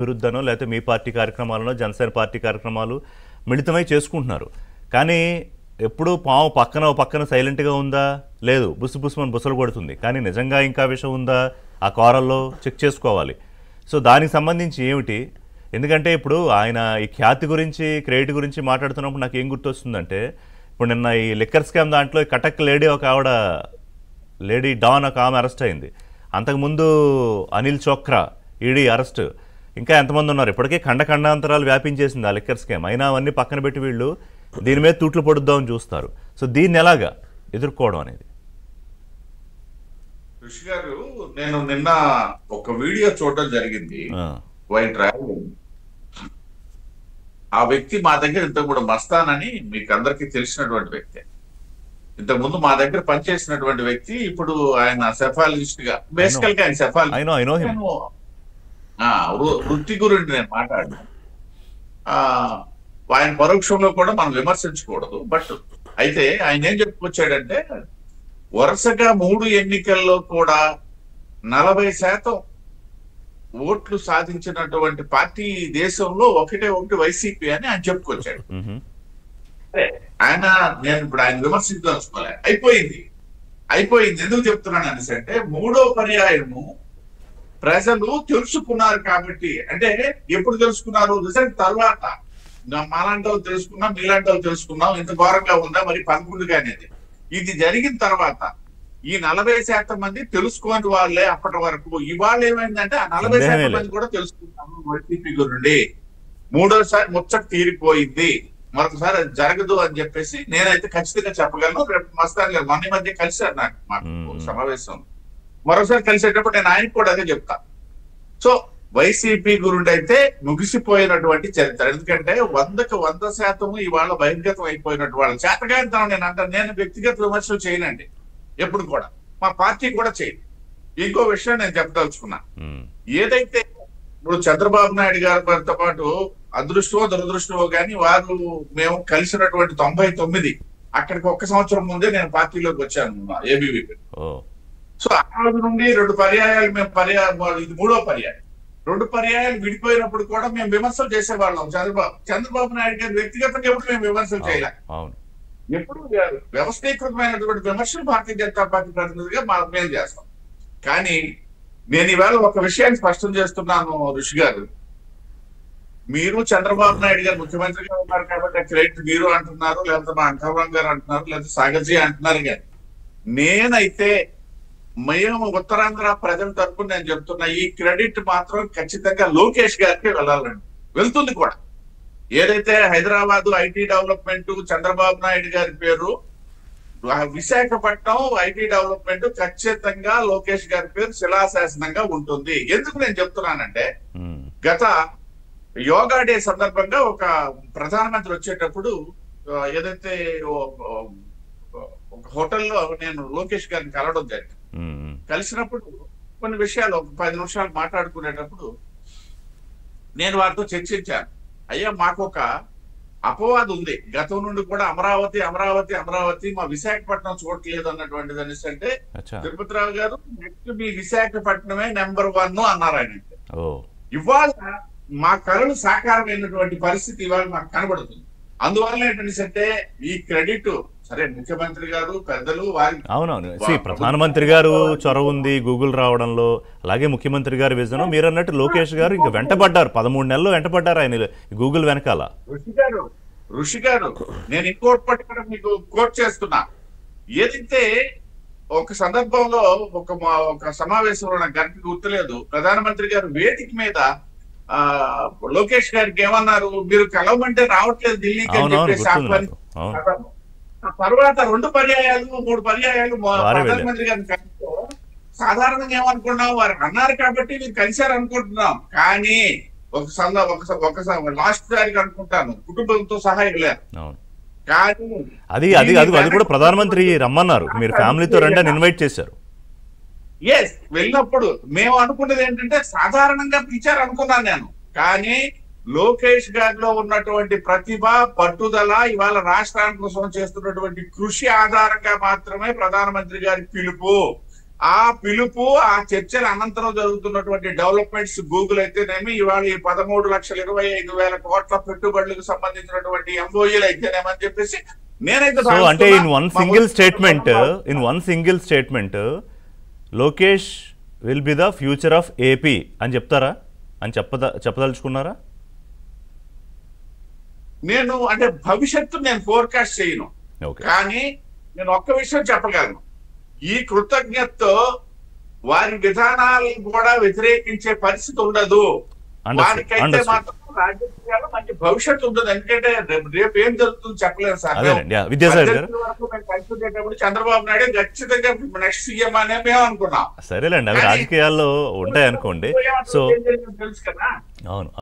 విరుద్ధనో లేకపోతే మీ party కార్యక్రమాలనో Janasena party కార్యక్రమాలు మిళితమై చేసుకుంటున్నారు. కానీ ఎప్పుడు పాము పక్కన సైలెంట్గా ఉందా? లేదు, బుస్సుమని బుసలు కొడుతుంది. కానీ నిజంగా ఇంకా విషయం ఉందా ఆ కూరల్లో చెక్ చేసుకోవాలి. సో దానికి సంబంధించి ఏమిటి? ఎందుకంటే ఇప్పుడు ఆయన ఈ ఖ్యాతి గురించి క్రెడిట్ గురించి మాట్లాడుతున్నప్పుడు నాకు ఏం గుర్తొస్తుందంటే, ఇప్పుడు నిన్న ఈ లిక్కర్ స్కామ్ దాంట్లో కటక్ లేడీ ఒక ఆవిడ లేడీ డాన్ ఒక ఆమె అరెస్ట్ అయింది. అంతకుముందు అనిల్ చోక్రా ఈడీ అరెస్ట్, ఇంకా ఎంతమంది ఉన్నారు. ఇప్పటికే ఖండాంతరాలు వ్యాపించేసింది ఆ లిక్కర్ స్కామ్. అయినా అవన్నీ పక్కన పెట్టి వీళ్ళు దీని మీద తూట్లు పొడుద్దామని చూస్తారు. సో దీన్ని ఎలాగా ఎదుర్కోవడం అనేది? ఋషి గారు, నేను నిన్న ఒక వీడియో చూడడం జరిగింది. వైట్ ట్రావెలింగ్ ఆ వ్యక్తి మా దగ్గర ఇంతకు కూడా మస్తాన్ అని మీకు అందరికీ తెలిసినటువంటి వ్యక్తి. ఇంతకుముందు మా దగ్గర పనిచేసినటువంటి వ్యక్తి. ఇప్పుడు ఆయన సెఫాలజిస్ట్ గా, బేసికల్ గా ఆయన సెఫాలజిస్ట్. వృత్తి గురించి నేను మాట్లాడను. ఆయన పరోక్షంలో కూడా మనం విమర్శించకూడదు. బట్ అయితే ఆయన ఏం చెప్పుకొచ్చాడంటే, వరుసగా 3 ఎన్నికల్లో కూడా 40% ఓట్లు సాధించినటువంటి పార్టీ దేశంలో ఒకటే ఒకటి వైసీపీ అని ఆయన చెప్పుకొచ్చాడు. నేను ఇప్పుడు ఆయన విమర్శించదలుచుకోలే. అయిపోయింది. ఎందుకు చెప్తున్నాను అనేసి అంటే, 3వ పర్యాయము ప్రజలు తెలుసుకున్నారు కాబట్టి. అంటే ఎప్పుడు తెలుసుకున్నారు? రిజల్ట్ తర్వాత మాలాంటి వాళ్ళు తెలుసుకున్నాం, మీలాంటి వాళ్ళు తెలుసుకున్నాం, ఇంత ఘోరంగా ఉందా మరి 11 అనేది. ఇది జరిగిన తర్వాత ఈ 40% మంది తెలుసుకోని వాళ్ళే అప్పటి వరకు. ఇవాళ ఏమైందంటే ఆ 40% మంది కూడా తెలుసుకున్నాము వైసీపీ గురించి. 3వసారి ముచ్చట తీరిపోయింది, మరొకసారి అది జరగదు అని చెప్పేసి నేనైతే ఖచ్చితంగా చెప్పగలను. రేపు మస్తాన్ గారు మొన్న మధ్య కలిశారు మాకు సమావేశం. మరోసారి కలిసేటప్పుడు నేను ఆయనకు కూడా అదే చెప్తా. సో వైసీపీ గురించి అయితే ముగిసిపోయినటువంటి చరిత్ర. ఎందుకంటే 100% ఇవాళ బహిర్గతం అయిపోయినట్టు వాళ్ళ చేతగాంతనం. నేను అంటాను, నేను వ్యక్తిగత విమర్శలు చేయనండి ఎప్పుడు కూడా, మా పార్టీ కూడా చేయదు. ఇంకో విషయం నేను చెప్పదలుచుకున్నా. ఏదైతే ఇప్పుడు చంద్రబాబు నాయుడు గారితో పాటు అదృష్టమో దురదృష్టమో కానీ వారు మేము కలిసినటువంటి 99 అక్కడికి 1 సంవత్సరం ముందే నేను పార్టీలోకి వచ్చాను ఏబీవీపీ. సో ఆ రోజు నుండి 2 పర్యాయాలు మేము ఇది 3వ పర్యాయం. 2 పర్యాయాలు విడిపోయినప్పుడు కూడా మేము విమర్శలు చేసేవాళ్ళం. చంద్రబాబు నాయుడు గారు వ్యక్తిగతంగా ఎప్పుడు మేము విమర్శలు చేయలే. ఎప్పుడు వ్యవస్థీకృతమైనటువంటి విమర్శలు భారతీయ జనతా పార్టీ ప్రతినిధిగా మేము చేస్తాం. కానీ నేను ఈవేళ ఒక విషయాన్ని స్పష్టం చేస్తున్నాను ఋషి గారు. మీరు చంద్రబాబు నాయుడు గారు ముఖ్యమంత్రిగా ఉన్నారు కాబట్టి క్రెడిట్ మీరు అంటున్నారు, లేకపోతే మా అంకవరం గారు అంటున్నారు, లేకపోతే సాగర్జీ అంటున్నారు. కానీ నేనైతే మేము ఉత్తరాంధ్ర ప్రజల తరపున నేను చెప్తున్నా, ఈ క్రెడిట్ మాత్రం ఖచ్చితంగా లోకేష్ గారికి వెళ్ళాలండి. వెళ్తుంది కూడా. ఏదైతే హైదరాబాద్ ఐటీ డెవలప్మెంట్ చంద్రబాబు నాయుడు గారి పేరు, విశాఖపట్నం ఐటీ డెవలప్మెంట్ ఖచ్చితంగా లోకేష్ గారి పేరు శిలాశాసనంగా ఉంటుంది. ఎందుకు నేను చెప్తున్నానంటే, గత యోగా డే సందర్భంగా ఒక ప్రధానమంత్రి వచ్చేటప్పుడు ఏదైతే ఒక హోటల్లో నేను లోకేష్ గారిని కలవడం జరిగింది. కలిసినప్పుడు కొన్ని విషయాలు ఒక 10 నిమిషాలు మాట్లాడుకునేటప్పుడు నేను వారితో చర్చించాను. అయ్యా, మాకు ఒక అపవాదు ఉంది, గతం నుండి కూడా అమరావతి మా విశాఖపట్నం చూడట్లేదు అన్నటువంటిది. అనేసి అంటే తిరుపతిరావు గారు నెక్స్ట్ మీ విశాఖపట్నమే నెంబర్ 1 అన్నారు ఆయన. ఇవాళ మా కళలు సాకారమైనటువంటి పరిస్థితి ఇవాళ మాకు కనబడుతుంది. అందువల్ల ఏంటంటే ఈ క్రెడిట్ సరే ముఖ్యమంత్రి గారు పెద్దలు వారి అవునవును ప్రధానమంత్రి గారు చొరవ ఉంది గూగుల్ రావడంలో, అలాగే ముఖ్యమంత్రి గారి విజన్. మీరు అన్నట్టు లోకేష్ గారు ఇంకా వెంటబడ్డారు, 13 నెలలు వెంటబడ్డారు ఆయన గూగుల్ వెనకాల. ఋషి గారు నేను ఇంకోటి పట్టుకోవడం మీకు కోట్ చేస్తున్నా. ఏదైతే ఒక సందర్భంలో ఒక సమావేశంలో నాకు గంటకి గుర్తులేదు, ప్రధానమంత్రి గారు వేదిక మీద లోకేష్ గారికి ఏమన్నారు, మీరు కలవమంటే రావట్లేదు ఢిల్లీకి అని చెప్పేసి. తర్వాత 2 పర్యాయాలు 3 పర్యాయాలు ప్రధానమంత్రి గారిని కలిసి సాధారణంగా ఏమనుకున్నాం, వారు అన్నారు కాబట్టి మీరు కలిశారు అనుకుంటున్నాం. కానీ ఒక లాస్ట్ సారికి అనుకుంటాను కుటుంబంతో సహా వెళ్ళారు. కానీ అది కూడా ప్రధానమంత్రి రమ్మన్నారు, మీరు ఫ్యామిలీతో రండి అని ఇన్వైట్ చేశారు. ఎస్, వెళ్ళినప్పుడు మేము అనుకున్నది ఏంటంటే సాధారణంగా పిలిచారు అనుకున్నాను నేను. కానీ లోకేష్ గారిలో ఉన్నటువంటి ప్రతిభ, పట్టుదల, ఇవాళ రాష్ట్రానికి కోసం చేస్తున్నటువంటి కృషి ఆధారంగా మాత్రమే ప్రధానమంత్రి గారి పిలుపు. ఆ పిలుపు, ఆ చర్చల అనంతరం జరుగుతున్నటువంటి డెవలప్మెంట్స్, గూగుల్ అయితేనేమి ఇవాళ ఈ 13,25,000 కోట్ల పెట్టుబడులకు సంబంధించినటువంటి ఎంఓఈలు అయితేనేమని చెప్పేసి నేనైతే సో అంటే భావిస్తున్నా. In one single statement Lokesh will be the future of AP అని చెప్తారా అని చెప్పదలుచుకున్నారా? నేను అంటే భవిష్యత్తు నేను ఫోర్కాస్ట్ చేయను, ఓకే. కానీ నేను ఒక్క విషయం చెప్పగలను. ఈ కృతజ్ఞతతో వారి విధానాలను కూడా వ్యతిరేకించే పరిస్థితి ఉండదు. వారికైతే మాత్రం రాజకీయాల్లో మంచి భవిష్యత్తు ఉంటుంది. ఎందుకంటే రేపు ఏం జరుగుతుందో చెప్పలేదు సార్. వరకు మేము కలుసుకునేటప్పుడు చంద్రబాబు నాయుడు ఖచ్చితంగా నెక్స్ట్ సీఎం అనే మేము అనుకున్నాం. సరేలేండి, అవి రాజకీయాల్లో ఉంటాయి అనుకోండి. సో తెలుసు కదా. అవును.